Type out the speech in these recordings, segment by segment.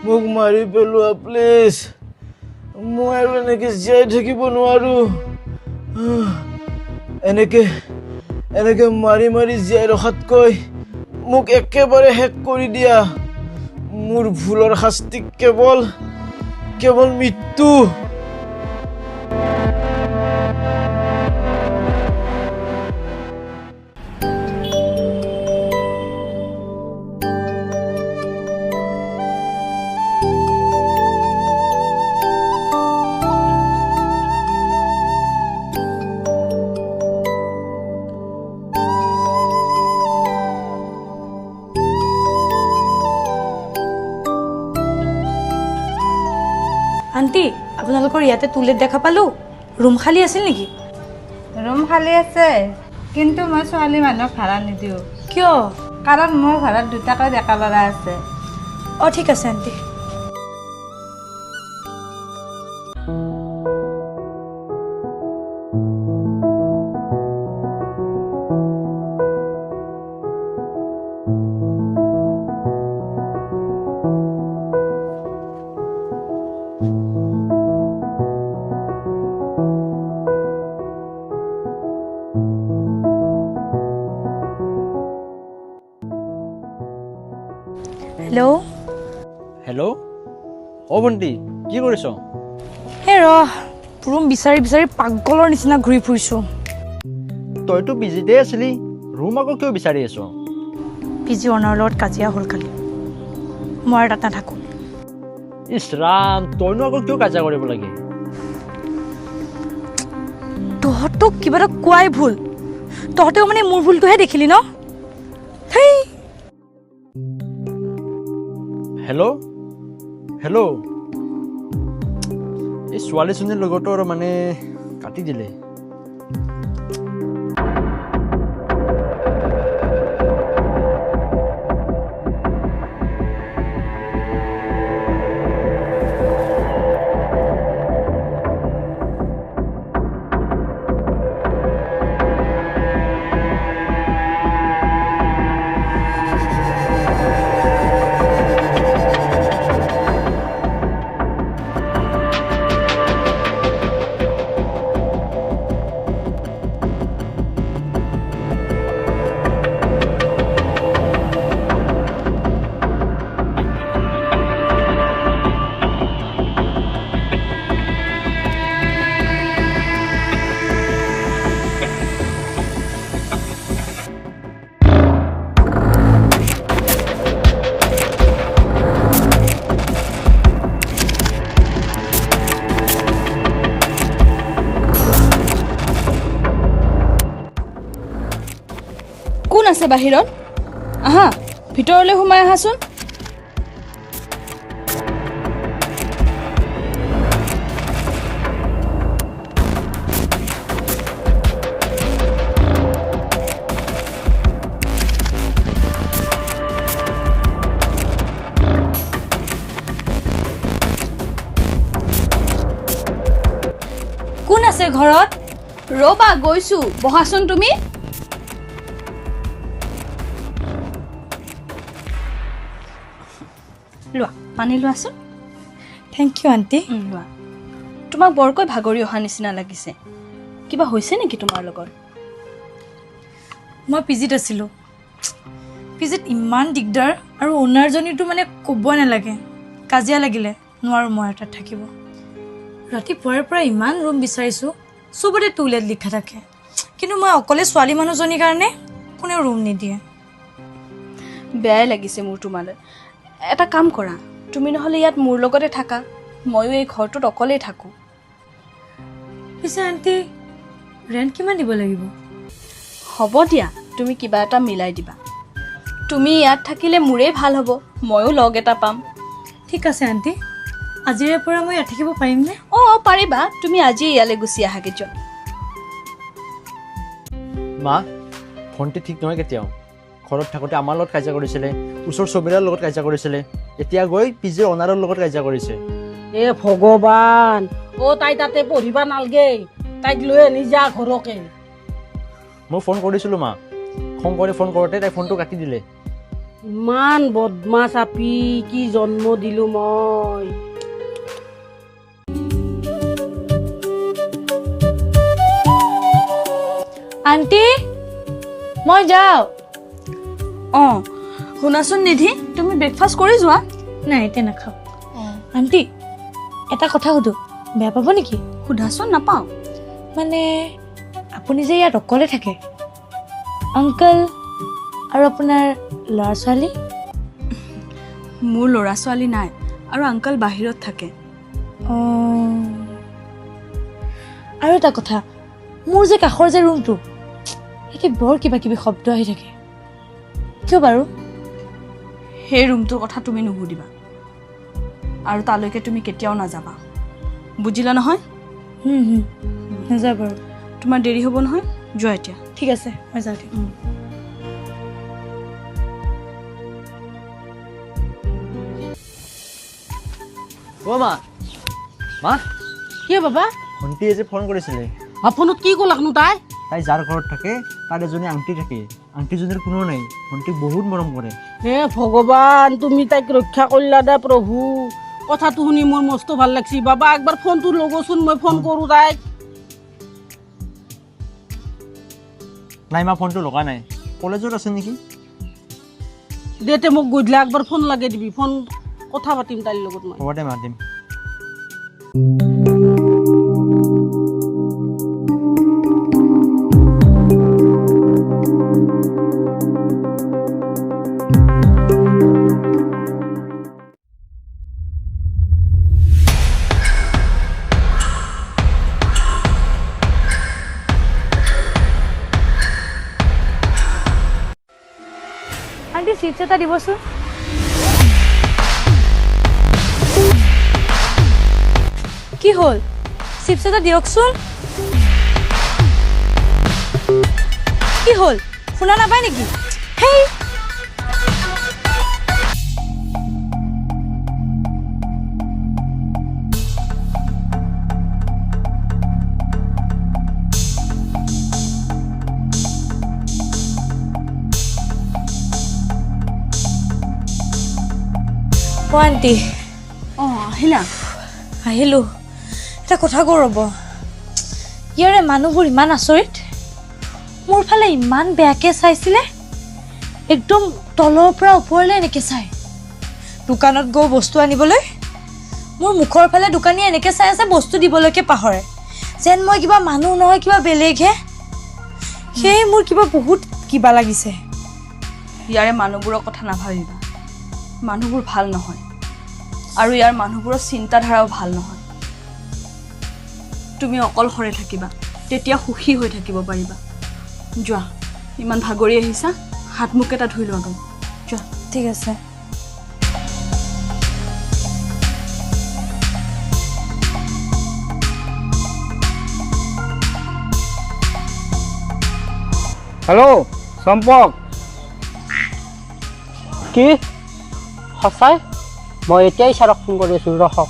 মোক মাৰি পেলোৱা প্লিজ মই আৰু এনেকে জীয়াই থাকিব নোৱাৰো এনেকে মাৰি জীয়াই ৰখাতকৈ মোক একেবাৰে শেষ কৰি দিয়া মোৰ ভুলৰ শাস্তি কেৱল মৃত্যু আন্টি আপোনালোকৰ ইয়াতে টুলেট দেখা পালো ৰুম খালী আছিল নেকি ৰুম খালী আছে কিন্তু মই ছোৱালী মানুহক ভাড়া নিদিওঁ কিয় কাৰণ মোৰ ঘৰত দুটাকৈ ডেকা ল'ৰা আছে ঠিক আছে আন্টি হেল্ল' ভণ্টি কি কৰিছ হে ৰুম বিচাৰি পাগলৰ নিচিনা ঘূৰি ফুৰিছো তইতো বিজিতে আছিলি ৰুম আকৌ কিয় বিচাৰি আছ পিজি অনাৰ লগত কাজিয়া হ'ল কালি মই আৰু তাত নাথাকো ইছ ৰাম তইনো আকৌ কিয় কাজিয়া কৰিব লাগে তহঁতক কিবা এটা কোৱাই ভুল তহঁতেও মানে মোৰ ভুলটোহে দেখিলি ন হেল্ল' এই ছোৱালীজনীৰ লগতো আৰু মানে কাটি দিলে কোন আছে বাহিৰত আহা ভিতৰলৈ সোমাই আহাচোন কোন আছে ঘৰত ৰবা গৈছো বহাচোন তুমি লোৱা পানী লোৱাচোন থেংক ইউ আন্টি লোৱা তোমাক বৰকৈ ভাগৰি অহা নিচিনা লাগিছে কিবা হৈছে নেকি তোমাৰ লগত মই পিজিত আছিলোঁ পিজিত ইমান দিগদাৰ আৰু অ'নাৰজনীতো মানে ক'বই নালাগে কাজিয়া লাগিলে নোৱাৰোঁ মই তাত থাকিব ৰাতিপুৱাৰ পৰা ইমান ৰুম বিচাৰিছোঁ চবতে টুলেট লিখা থাকে কিন্তু মই অকলে ছোৱালী মানুহজনীৰ কাৰণে কোনেও ৰুম নিদিয়ে বেয়াই লাগিছে মোৰ তোমালৈ এটা কাম কৰা তুমি নহ'লে ইয়াত মোৰ লগতে থাকা ময়ো এই ঘৰটোত অকলেই থাকোঁ পিছে আন্টি ৰেণ্ট কিমান দিব লাগিব হ'ব দিয়া তুমি কিবা এটা মিলাই দিবা তুমি ইয়াত থাকিলে মোৰেই ভাল হ'ব ময়ো লগ এটা পাম ঠিক আছে আন্টি আজিৰে পৰা মই ইয়াত থাকিব পাৰিমনে পাৰিবা তুমি আজি ইয়ালৈ গুচি আহাগৈ যোৱা মা ভণ্টি ঠিক নহয় কেতিয়াও ঘৰত থাকোঁতে আমাৰ লগত কাজিয়া কৰিছিলে ওচৰ চুবুৰীয়াৰ লগত কাজিয়া কৰিছিলে এতিয়া গৈ পিজিৰ অনাৰৰ লগত কাজিয়া কৰিছে এ ভগৱান তাই তাতে পঢ়িবা নালগে তাইক লৈ আনি যা ঘৰকে মই ফোন কৰিছিলোঁ মা শংকৰে ফোন কৰোঁতে তাই ফোনটো কাটি দিলে। ইমান বদমাছ আপি, কি জন্ম দিলোঁ মই। আণ্টি মই যাওঁ। অঁ শুনাচোন নিধি, তুমি ব্ৰেকফাষ্ট কৰি যোৱা। নাই এতিয়া নাখাওঁ। আণ্টি এটা কথা সুধো, বেয়া পাব নেকি? সোধাচোন, নাপাওঁ। মানে আপুনি যে ইয়াত অকলে থাকে, আংকল আৰু আপোনাৰ ল'ৰা ছোৱালী? মোৰ ল'ৰা ছোৱালী নাই আৰু আংকল বাহিৰত থাকে। আৰু এটা কথা, মোৰ যে কাষৰ যে ৰুমটো, একে বৰ কিবা কিবি শব্দ আহি থাকে, কিয় বাৰু? সেই ৰুমটোৰ কথা তুমি নুসুধিবা আৰু তালৈকে তুমি কেতিয়াও নাযাবা, বুজিলা নহয়? নাযাওঁ বাৰু। তোমাৰ দেৰি হ'ব নহয়, যোৱা এতিয়া। ঠিক আছে, মই যাওঁ। অ' মা, মা কিয় বাবা? ভণ্টিয়ে যে ফোন কৰিছিলে, ফোনত কি ক'লাকনো তাই? তাই যাৰ ঘৰত থাকে তাৰ এজনী আংটি থাকে, আংটিজনীৰ কোনো নাই, ভণ্টিক বহুত মৰম কৰে। হে ভগৱান, তুমি তাইক ৰক্ষা কৰিলা দে প্ৰভু। কথাটো শুনি মোৰ মস্ত ভাল লাগছি। বাবা একবাৰ ফোনটো লগোচোন, মই ফোন কৰোঁ তাইক। নাই মা, ফোনটো লগা নাই, কলেজত আছে নেকি? দেতে মোক গধূলি একবাৰ ফোন লাগে দিবি, ফোন কথা পাতিম তাইৰ লগত মই। হ'ব দে মাতিম। আণ্টি চিপছ এটা দিবচোন। কি হ'ল? চিপছ এটা দিয়কচোন। কি হ'ল, শুনা নাপায় নেকি? হেই অ' আণ্টি। অঁ আহিলা? আহিলোঁ। এটা কথা কওঁ ৰ'ব, ইয়াৰে মানুহবোৰ ইমান আচৰিত, মোৰ ফালে ইমান বেয়াকৈ চাইছিলে, একদম তলৰ পৰা ওপৰলৈ এনেকৈ চাই। দোকানত গৈ বস্তু আনিবলৈ মোৰ মুখৰ ফালে দোকানী এনেকৈ চাই আছে, বস্তু দিবলৈকে পাহৰে, যেন মই কিবা মানুহ নহয়, কিবা বেলেগহে। সেয়ে মোৰ কিবা বহুত কিবা লাগিছে। ইয়াৰে মানুহবোৰৰ কথা নাভাবিবা, মানুহবোৰ ভাল নহয় আৰু ইয়াৰ মানুহবোৰৰ চিন্তাধাৰাও ভাল নহয়। তুমি অকলশৰে থাকিবা, তেতিয়া সুখী হৈ থাকিব পাৰিবা। যোৱা, ইমান ভাগৰি আহিছা, হাত মুখ এটা ধুই লোৱা গৈ, যোৱা। ঠিক আছে। হেল্ল' চম্পক। কি সঁচাই? মই এতিয়াই ছাৰক ফোন কৰি আছোঁ, ৰখক।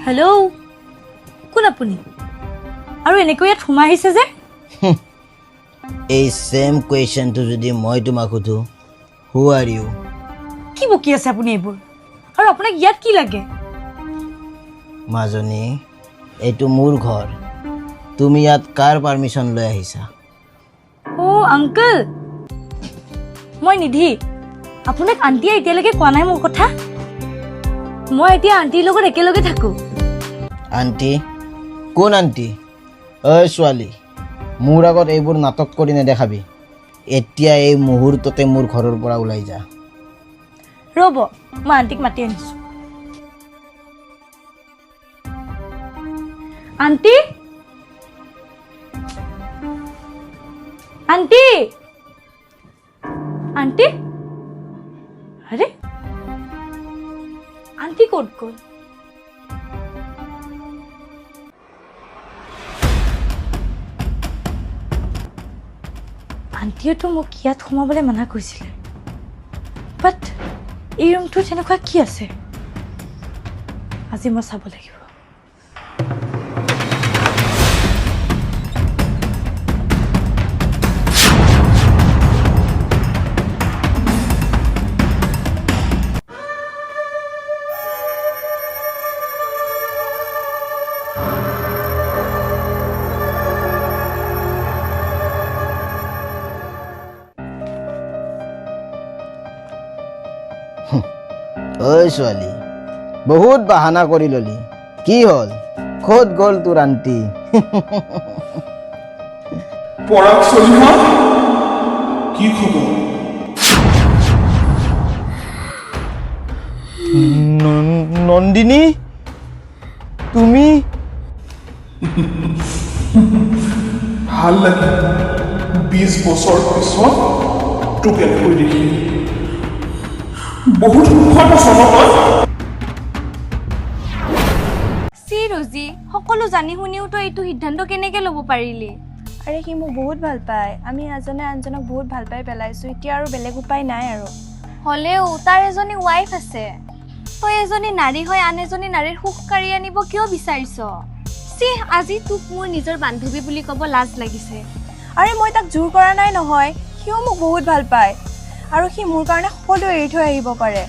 হেল্ল', কোন আপুনি? আৰু এনেকৈ ইয়াত সোমাই আহিছে যে? এই ছেম কুৱেশ্যনটো যদি মই তোমাক সোধোঁ, হু আৰ ইউ? কি বকি আছে আপুনি এইবোৰ? আৰু আপোনাক ইয়াত কি লাগে? মাজনী, এইটো মোৰ ঘৰ, তুমি ইয়াত কাৰ পাৰ্মিশ্যন লৈ আহিছা? অ' আংকল, মই নিধি। আপোনাক আণ্টিয়ে এতিয়ালৈকে কোৱা নাই মোৰ কথা? মই এতিয়া আণ্টিৰ লগত একেলগে থাকোঁ। আণ্টি? কোন আণ্টি? ঐ ছোৱালী, মোৰ আগত এইবোৰ নাটক কৰি নেদেখাবি। এতিয়া এই মুহূৰ্ততে মোৰ ঘৰৰ পৰা ওলাই যা। ৰ'ব, মই আণ্টিক মাতি আনিছোঁ। আণ্টি, আণ্টি, আণ্টি, আৰে আণ্টি ক'ত গ'ল? আণ্টিয়েতো মোক ইয়াত সোমাবলৈ মানা কৰিছিলে, বাট এই ৰুমটোত তেনেকুৱা কি আছে? আজি মই চাব লাগিব। ঐ ছোৱালী, বহুত বাহানা কৰি ললি, কি হ'ল? ক'ত গ'ল তোৰ আণ্টি? পৰাগ চলিহা, কি খবৰ? নন্দিনী, তুমি? ভাল লাগে 20 বছৰ পিছত তোক এনেকৈ দেখি। বহুত সুখত আছ নহয়। চি ৰোজি, সকলো জানি শুনিও তই এইটো সিদ্ধান্ত কেনেকৈ ল'ব পাৰিলি? আৰে সি মোক বহুত ভাল পায়, আমি এজনে আনজনক বহুত ভাল পাই পেলাইছোঁ, এতিয়া আৰু বেলেগ উপায় নাই আৰু। হ'লেও তাৰ এজনী ৱাইফ আছে, তই এজনী নাৰী হৈ আন এজনী নাৰীৰ সুখ কাঢ়ি আনিব কিয় বিচাৰিছ? চি, আজি তোক মোৰ নিজৰ বান্ধৱী বুলি ক'ব লাজ লাগিছে। আৰে মই তাক জোৰ কৰা নাই নহয়, সিও মোক বহুত ভাল পায় আৰু সি মোৰ কাৰণে সকলো এৰি থৈ আহিব পাৰে।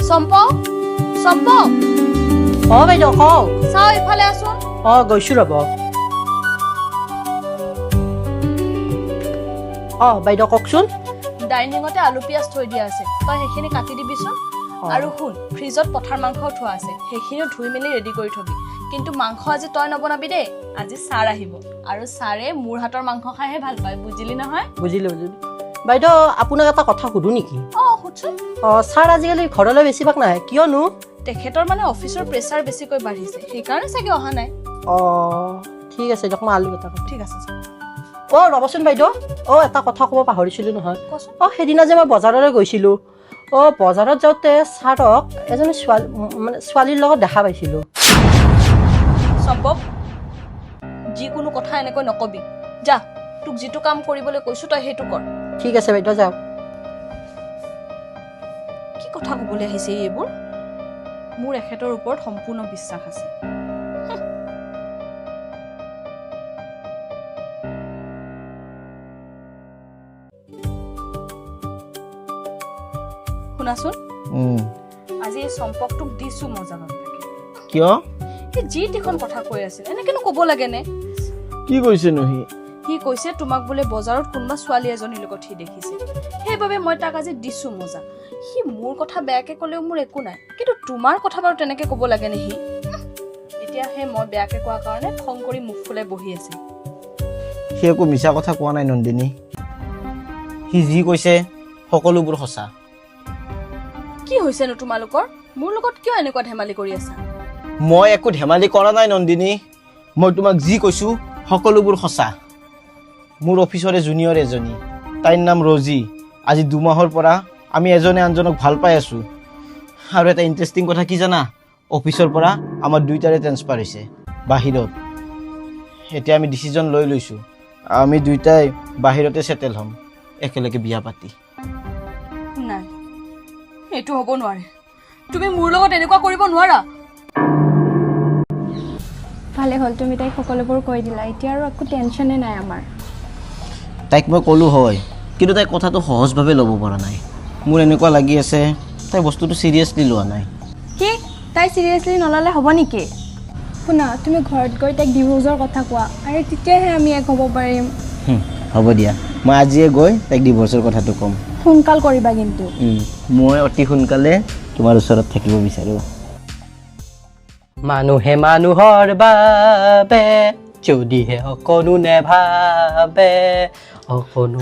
চম্পক, চম্পক, বাইদেউ কওক। চাওঁ ইফালে আছোন। গৈছোঁ ৰ'ব। বাইদেউ কওকচোন। ডাইনিঙতে আলু পিঁয়াজ থৈ দিয়া আছে, তই সেইখিনি কাটি দিবিচোন। আৰু শুন, ফ্ৰিজত পঠাৰ মাংসও থোৱা আছে, সেইখিনিও ধুই মেলি ৰেডি কৰি থবি। কিন্তু মাংস আজি তই নবনাবি দেই, আজি ছাৰ আহিব আৰু ছাৰে মোৰ হাতৰ মাংস খাইহে ভাল পায়, বুজিলি নহয়? বুজিলোঁ। বাইদেউ আপোনাক এটা কথা সুধো নেকি? সুধছোন। ছাৰ আজিকালি ঘৰলৈ বেছিভাগ নাহে, কিয়নো? তেখেতৰ মানে অফিচৰ প্ৰেছাৰ বেছিকৈ বাঢ়িছে, সেইকাৰণে চাগে অহা নাই। ঠিক আছে দিয়ক, মই আলু এটা কওঁ। ঠিক আছে। ৰ'বচোন বাইদেউ, এটা কথা ক'ব পাহৰিছিলোঁ নহয়। কচোন। সেইদিনা যে মই বজাৰলৈ গৈছিলোঁ, বজাৰত যাওঁতে ছাৰক এজনী ছোৱালীৰ লগত দেখা পাইছিলোঁ। চম্পক, যিকোনো কথা এনেকৈ নকবি, যা, তোক যিটো কাম কৰিবলৈ কৈছোঁ তই সেইটো কৰ। ঠিক আছে বাইদেউ, যাওক। কি কথা ক'বলৈ আহিছে এইবোৰ? মোৰ এখেতৰ ওপৰত সম্পূৰ্ণ বিশ্বাস আছে। শুনাচোন, আজি এই চম্পকটোক দিছোঁ মজা বাপেকে। কিয়? সি যি টিখন কথা কৈ আছিল, এনেকেনো ক'ব লাগেনে? কি কৈছেনো সি? সি কৈছে তোমাক বোলে বজাৰত কোনোবা ছোৱালী এজনীৰ লগত সি দেখিছে, সেইবাবে মই তাক আজি দিছোঁ মজা। সি মোৰ কথা বেয়াকে ক'লেও মোৰ একো নাই, কিন্তু তোমাৰ কথা বাৰু তেনেকে ক'ব লাগে নে? সি এতিয়া সেই মই বেয়াকে কোৱাৰ কাৰণে খং কৰি মুখ ফুলাই বহি আছে। সি একো মিছা কথা কোৱা নাই নন্দিনী, সি যি কৈছে সকলোবোৰ সঁচা। কি হৈছেনো তোমালোকৰ? মোৰ লগত কিয় এনেকুৱা ধেমালি কৰি আছা? মই একো ধেমালি কৰা নাই নন্দিনী, মই তোমাক যি কৈছোঁ সকলোবোৰ সঁচা। মোৰ অফিচৰে জুনিয়ৰ এজনী, তাইৰ নাম ৰজি। আজি 2 মাহৰ পৰা আমি এজনে আনজনক ভাল পাই আছোঁ। আৰু এটা ইণ্টাৰেষ্টিং কথা কি জানা? অফিচৰ পৰা আমাৰ দুইটাৰে ট্ৰেন্সফাৰ হৈছে বাহিৰত। এতিয়া আমি ডিচিজন লৈ লৈছোঁ, আমি দুইটাই বাহিৰতে ছেটেল হ'ম, একেলগে বিয়া পাতি। নাই, এইটো হ'ব নোৱাৰে। তুমি মোৰ লগত এনেকুৱা কৰিব নোৱাৰা। ভালে হ'ল তুমি তাইক সকলোবোৰ কৈ দিলা, এতিয়া আৰু একো টেনশ্যনে নাই আমাৰ। তাইক মই ক'লোঁ হয়, কিন্তু তাই কথাটো সহজভাৱে ল'ব পৰা নাই। মোৰ এনেকুৱা লাগি আছে তাই বস্তুটো চিৰিয়াছলি লোৱা নাই। কি তাই চিৰিয়াছলি নল'লে হ'ব নেকি? শুনা, তুমি ঘৰত গৈ তাইক ডিভোৰ্চৰ কথা কোৱা, আৰু তেতিয়াহে আমি এক হ'ব পাৰিম। হ'ব দিয়া, মই আজিয়ে গৈ তাইক ডিভোৰ্চৰ কথাটো ক'ম। সোনকাল কৰিবা কিন্তু। মই অতি সোনকালে তোমাৰ ওচৰত থাকিব বিচাৰোঁ। মানুহে মানুহৰ বাবে যদিহে অকণো নেভাবে, অকণো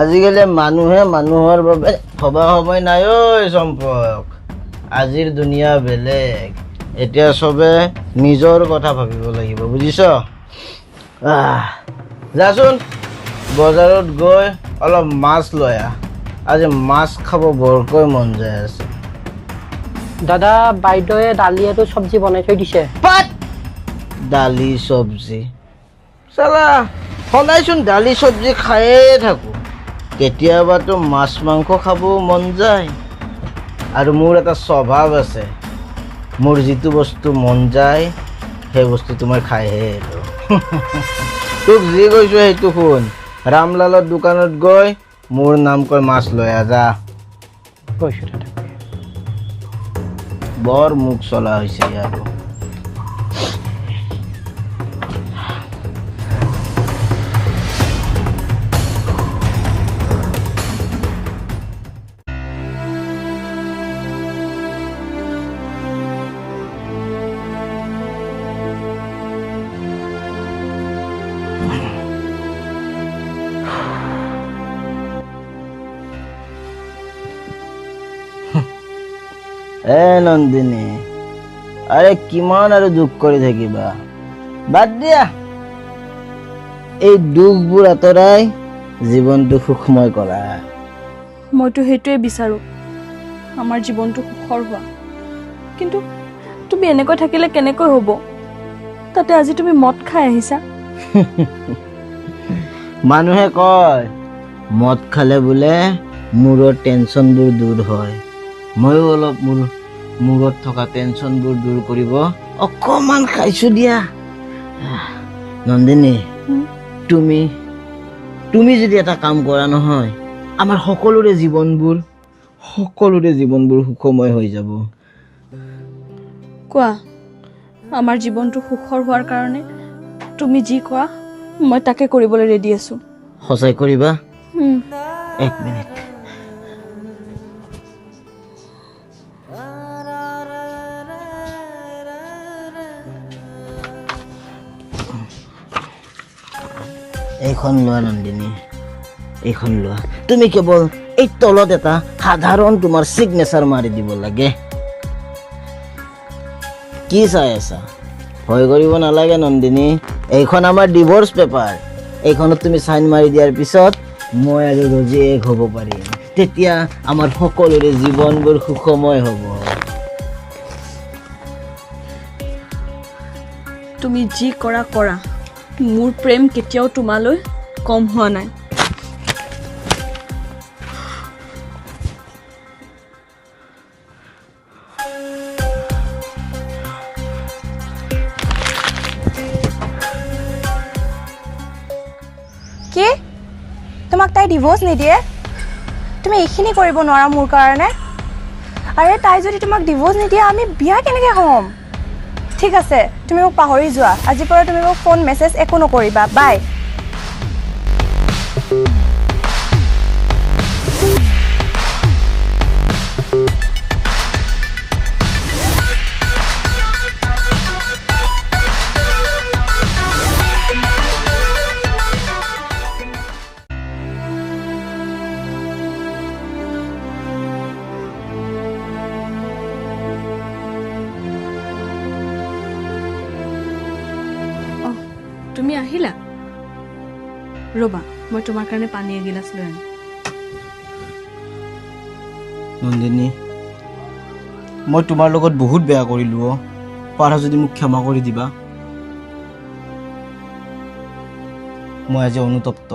আজিকালি মানুহে মানুহৰ বাবে ভবা সময় নাই ঐ চম্পক। আজিৰ দুনিয়া বেলেগ, এতিয়া চবে নিজৰ কথা ভাবিব লাগিব, বুজিছ? যাচোন বজাৰত গৈ অলপ মাছ লৈ আহ, আজি মাছ খাব বৰকৈ মন যায় আছে। দাদা বাইদেৱে দালি আৰু চব্জি বনাই থৈ দিছে। পাত দালি চব্জি চালা সদায়চোন দালি চব্জি খায়ে থাকো, কেতিয়াবাতো মাছ মাংস খাব মন যায়। আৰু মোৰ এটা স্বভাৱ আছে, মোৰ যিটো বস্তু মন যায় সেই বস্তুটো মই খাইহে এৰো। তোক যি কৈছো সেইটো শুন, ৰামলালৰ দোকানত গৈ মোৰ নাম কৈ মাছ লৈ আজা। কৈছোঁ দাদা। বৰ মুখ চলা হৈছে আৰু। নন্দিনী, আৰে কিমান আৰু দুখ কৰি থাকিবা, বাদ দিয়া। এই দুখবোৰ আঁতৰাই জীৱনটো সুখময় কৰা। মইতো সেইটোৱে বিচাৰোঁ, আমাৰ জীৱনটো সুখৰ হোৱা। কিন্তু তুমি এনেকৈ থাকিলে কেনেকৈ হ'ব? তাতে আজি তুমি মদ খাই আহিছা। মানুহে কয় মদ খালে বোলে মূৰৰ টেনচনবোৰ দূৰ হয়। ময়ো অলপ মোৰ মূৰত থকা টেনচনবোৰ দূৰ কৰিব অকণমান খাইছো দিয়া। নন্দিনী, তুমি যদি এটা কাম কৰা নহয়, আমাৰ সকলোৰে জীৱনবোৰ সুখময় হৈ যাব। কোৱা, আমাৰ জীৱনটো সুখৰ হোৱাৰ কাৰণে তুমি যি কোৱা মই তাকে কৰিবলৈ ৰেডি আছোঁ। সঁচাই কৰিবা? এক মিনিট। এইখন লোৱা নন্দিনী, এইখন লোৱা। তুমি কেৱল এই তলত এটা সাধাৰণ তোমাৰ চিগনেচাৰ মাৰি দিব লাগে। কি চাই আছা? ভয় কৰিব নালাগে নন্দিনী, এইখন আমাৰ ডিভোৰ্চ পেপাৰ। এইখনত তুমি চাইন মাৰি দিয়াৰ পিছত মই আৰু ৰজি এক হ'ব পাৰিম। তেতিয়া আমাৰ সকলোৰে জীৱনবোৰ সুখময় হ'ব। তুমি যি কৰা কৰা, মোৰ প্ৰেম কেতিয়াও তোমালৈ কম হোৱা নাই। কি? তোমাক তাই ডিভোৰ্চ নিদিয়ে? তুমি এইখিনি কৰিব নোৱাৰা মোৰ কাৰণে? আৰে তাই যদি তোমাক ডিভোৰ্চ নিদিয়ে আমি বিয়া কেনেকৈ হ'ম? ঠিক আছে, তুমি মোক পাহৰি যোৱা। আজিৰ পৰা তুমি মোক ফোন মেছেজ একো নকৰিবা। বাই। তুমি আহিলা? ৰ'বা, মই তোমাৰ কাৰণে পানী এগিলাচ লৈ আনিম। নন্দিনী, মই তোমাৰ লগত বহুত বেয়া কৰিলোঁ। পাৰা যদি মোক ক্ষমা কৰি দিবা। মই আজি অনুতপ্ত।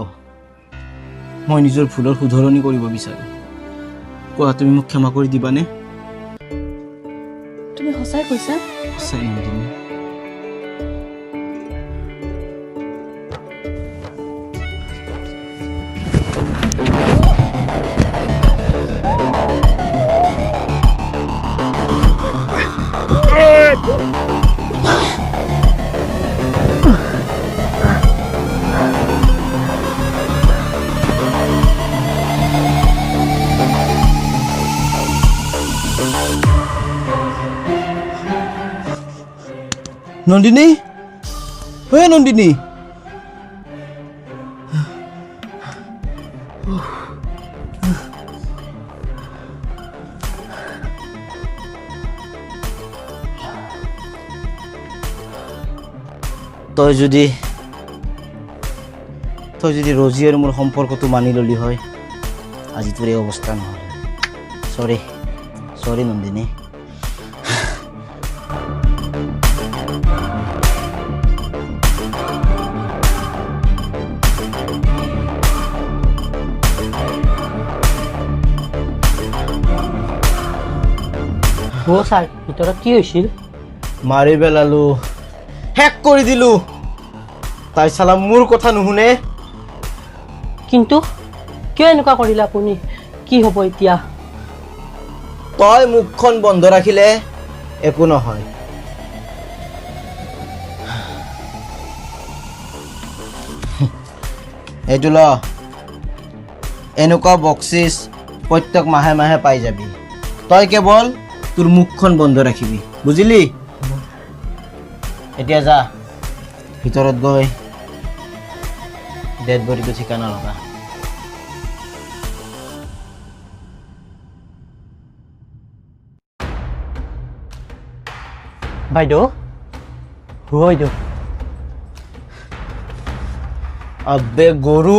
মই নিজৰ ভুলৰ শুধৰণি কৰিব বিচাৰোঁ। কোৱা, তুমি মোক ক্ষমা কৰি দিবানে? তুমি সঁচাই কৈছা? সঁচাই নন্দিনী। নন্দিনী, হে নন্দিনী, তই যদি ৰজি আৰু মোৰ সম্পৰ্কটো মানি ললি হয়, আজি তোৰ এই অৱস্থা নহয়। চৰি নন্দিনী। ছাৰ ভিতৰত কি হৈছিল? মাৰি পেলালো, শেষ কৰি দিলো। তাই চালা মোৰ কথা নুশুনে। কিন্তু কিয় এনেকুৱা কৰিলে আপুনি? কি হ'ব এতিয়া? তই মুখখন বন্ধ ৰাখিলে একো নহয়। এইটো ল, এনেকুৱা বক্সিছ প্ৰত্যেক মাহে মাহে পাই যাবি। তই কেৱল তোৰ মুখখন বন্ধ ৰাখিবি, বুজিলি? এতিয়া যা, ভিতৰত গৈ ডেড বডিটো ঠিকানা লগা। বাইদেউ, বাইদেউ আবে গৰু,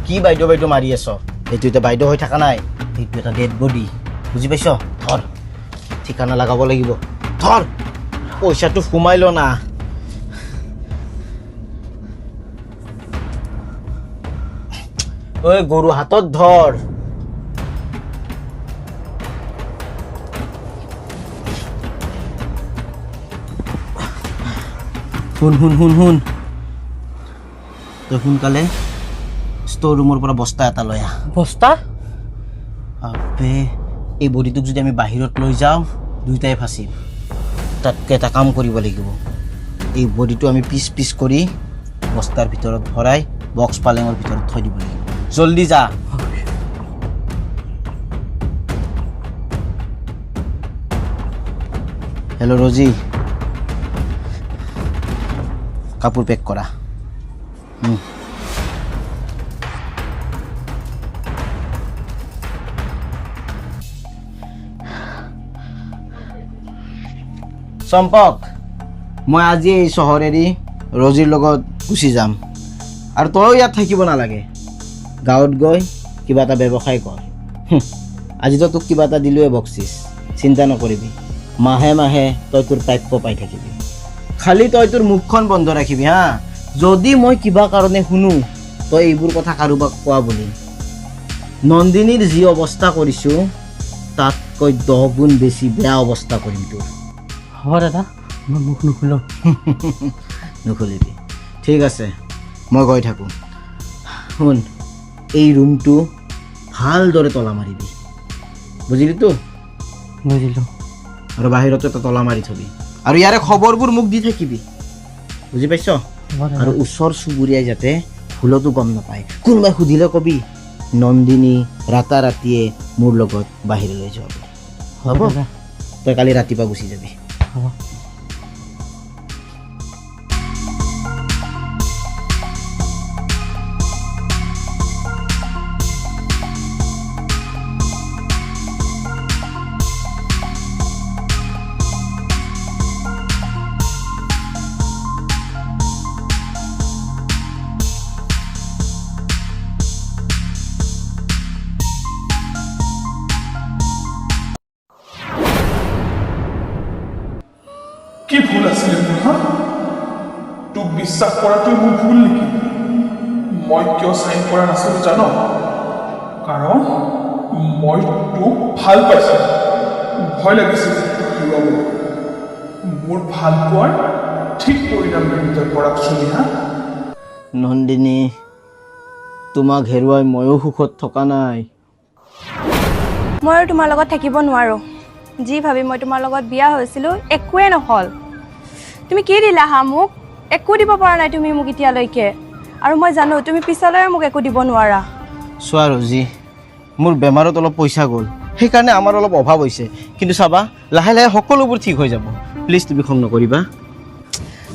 কি বাইদেউ বাইদেউ মাৰি আছ? এইটো এতিয়া বাইদেউ হৈ থকা নাই, এইটো এটা ডেড বডি, বুজি পাইছ? ধৰ, ঠিকানা লগাব লাগিব। ধৰ, পইচাটো সোমাই ল না। ঐ গৰু, হাতত ধৰ। শুন শুন শুন শুন, তই সোনকালে ষ্ট'ৰ ৰুমৰ পৰা বস্তা এটা লৈ আহ। বস্তা? আবে, এই বডিটোক যদি আমি বাহিৰত লৈ যাওঁ, দুয়োটাই ফাঁচিম। তাতকৈ এটা কাম কৰিব লাগিব, এই বডিটো আমি পিচ পিচ কৰি বস্তাৰ ভিতৰত ভৰাই বক্স পালেঙৰ ভিতৰত থৈ দিব লাগিব। জল্দি যা। হেল্ল' ৰজি, কাপোৰ পেক কৰা। চম্পক, মই আজি এই চহৰ এৰি ৰজিৰ লগত গুচি যাম, আৰু তইও ইয়াত থাকিব নালাগে। গাঁৱত গৈ কিবা এটা ব্যৱসায় কৰ। আজিতো তোক কিবা এটা দিলোৱে বক্সিছ, চিন্তা নকৰিবি। মাহে মাহে তই তোৰ প্ৰাপ্য পাই থাকিবি। খালি তই তোৰ মুখখন বন্ধ ৰাখিবি হা। যদি মই কিবা কাৰণে শুনো তই এইবোৰ কথা কাৰোবাক কোৱা বুলি, নন্দিনীৰ যি অৱস্থা কৰিছোঁ তাতকৈ 10 গুণ বেছি বেয়া অৱস্থা কৰিম তোৰ। হ'ব দাদা, মই মুখ নুখুলো। নুখুলিবি, ঠিক আছে, মই গৈ থাকোঁ। শুন, এই ৰুমটো ভালদৰে তলা মাৰিবি, বুজিলিতো? বুজিলোঁ। আৰু বাহিৰতো এটা তলা মাৰি থবি, আৰু ইয়াৰে খবৰবোৰ মোক দি থাকিবি, বুজি পাইছ? আৰু ওচৰ চুবুৰীয়াই যাতে ভুলতো গম নাপায়। কোনোবাই সুধিলে কবি নন্দিনী ৰাতাৰাতিয়ে মোৰ লগত বাহিৰলৈ যোৱা বুলি। হ'ব? তই কালি ৰাতিপুৱা গুচি যাবি। হ'ব। কি ভুল আছিলে মোৰ? হা, তোক বিশ্বাস কৰাটোৱে মোৰ ভুল নেকি? মই কিয় চাইন কৰা নাছিলোঁ জান? কাৰণ মই তোক ভাল পাইছিলোঁ। ভয় লাগিছিল তোক হেৰুৱাবলৈ। মোৰ ভাল পোৱাৰ ঠিক পৰিণাম তই পৰাগ চলি। হা, নন্দিনী, তোমাক হেৰুৱাই ময়ো সুখত থকা নাই। মই আৰু তোমাৰ লগত থাকিব নোৱাৰোঁ। যি ভাবি মই তোমাৰ লগত বিয়া হৈছিলোঁ একোৱে নহ'ল। তুমি কি দিলা হা মোক? একো দিব পৰা নাই তুমি মোক এতিয়ালৈকে, আৰু মই জানো তুমি পিছলৈ মোক একো দিব নোৱাৰা। চোৱা ৰজি, মোৰ বেমাৰত অলপ পইচা গ'ল, সেইকাৰণে আমাৰ অলপ অভাৱ হৈছে। কিন্তু চাবা, লাহে লাহে সকলোবোৰ ঠিক হৈ যাব। প্লিজ তুমি খং নকৰিবা।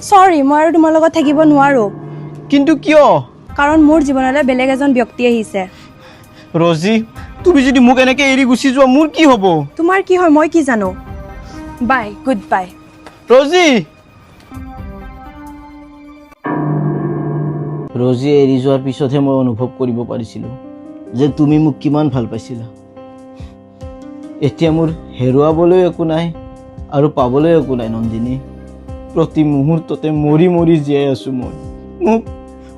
চৰি, মই আৰু তোমাৰ লগত থাকিব নোৱাৰোঁ। কিন্তু কিয়? কাৰণ মোৰ জীৱনলৈ বেলেগ এজন ব্যক্তি আহিছে। ৰজি, তুমি যদি মোক এনেকৈ এৰি গুচি যোৱা মোৰ কি হ'ব? তোমাৰ কি হয় মই কি জানো। বাই, গুড বাই। ৰজি, ৰজি এৰি যোৱাৰ পিছতহে মই অনুভৱ কৰিব পাৰিছিলোঁ যে তুমি মোক কিমান ভাল পাইছিলা। এতিয়া মোৰ হেৰুৱাবলৈ একো নাই আৰু পাবলৈ একো নাই নন্দিনী। প্ৰতি মুহূৰ্ততে মৰি মৰি জীয়াই আছোঁ মই।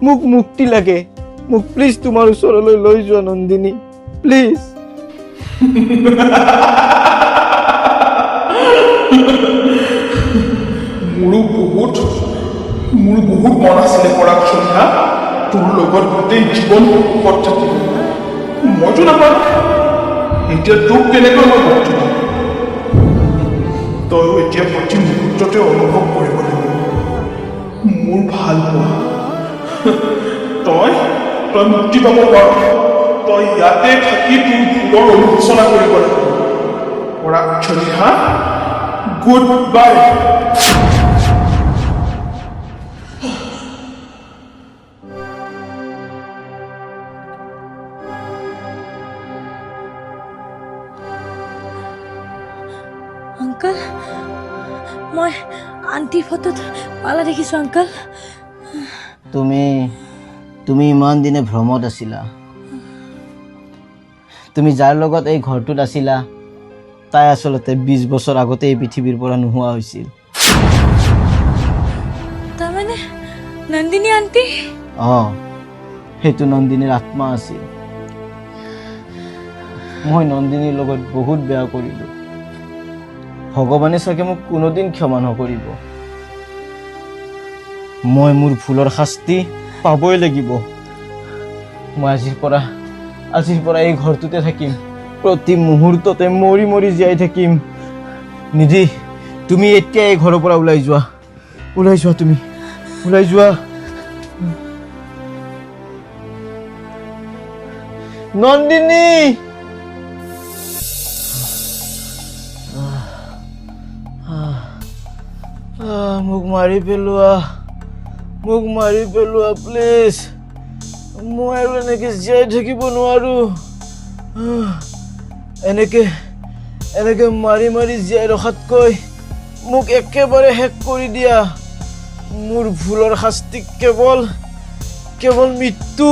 মোক মুক্তি লাগে। মোক প্লিজ তোমাৰ ওচৰলৈ লৈ যোৱা নন্দিনী, প্লিজ। মোৰো বহুত মন আছিলে পৰাগ সন্ধ্যা তোৰ লগত গোটেই জীৱন সুখত থাকিব মইতো নাপালো এতিয়া তোক কেনেকৈ মই মুক্তি দিম তইও এতিয়া প্ৰতি মুহূৰ্ততে অনুভৱ কৰিব লাগিব মোৰ ভাল পোৱা তই মুক্তি পাব পাৰ তই ইয়াতে থাকি তোৰ ভুলৰ অনুশোচনা কৰিব লাগিব পৰাগ সন্ধ্যা গুড বাই আংকল মই আন্টি ফটোত পালা দেখিছোঁ আংকল তুমি ইমান দিনে ভ্ৰমত আছিলা তুমি যাৰ লগত এই ঘৰটোত আছিলা তাই আচলতে 20 বছৰ আগতে এই পৃথিৱীৰ পৰা নোহোৱা হৈছিল তাৰমানে নন্দিনী আন্টি সেইটো নন্দিনীৰ আত্মা আছিল মই নন্দিনীৰ লগত বহুত বেয়া কৰিলোঁ ভগৱানে চাগে মোক কোনোদিন ক্ষমা নকৰিব মই মোৰ ভুলৰ শাস্তি পাবই লাগিব মই আজিৰ পৰা এই ঘৰটোতে থাকিম প্ৰতি মুহূৰ্ততে মৰি মৰি জীয়াই থাকিম নিধি তুমি এতিয়া এই ঘৰৰ পৰা ওলাই যোৱা তুমি ওলাই যোৱা নন্দিনী মোক মাৰি পেলোৱা প্লিজ মই আৰু এনেকে জীয়াই থাকিব নোৱাৰো এনেকে মাৰি মাৰি জীয়াই ৰখাতকৈ মোক একেবাৰে শেষ কৰি দিয়া মোৰ ভুলৰ শাস্তি কেৱল মৃত্যু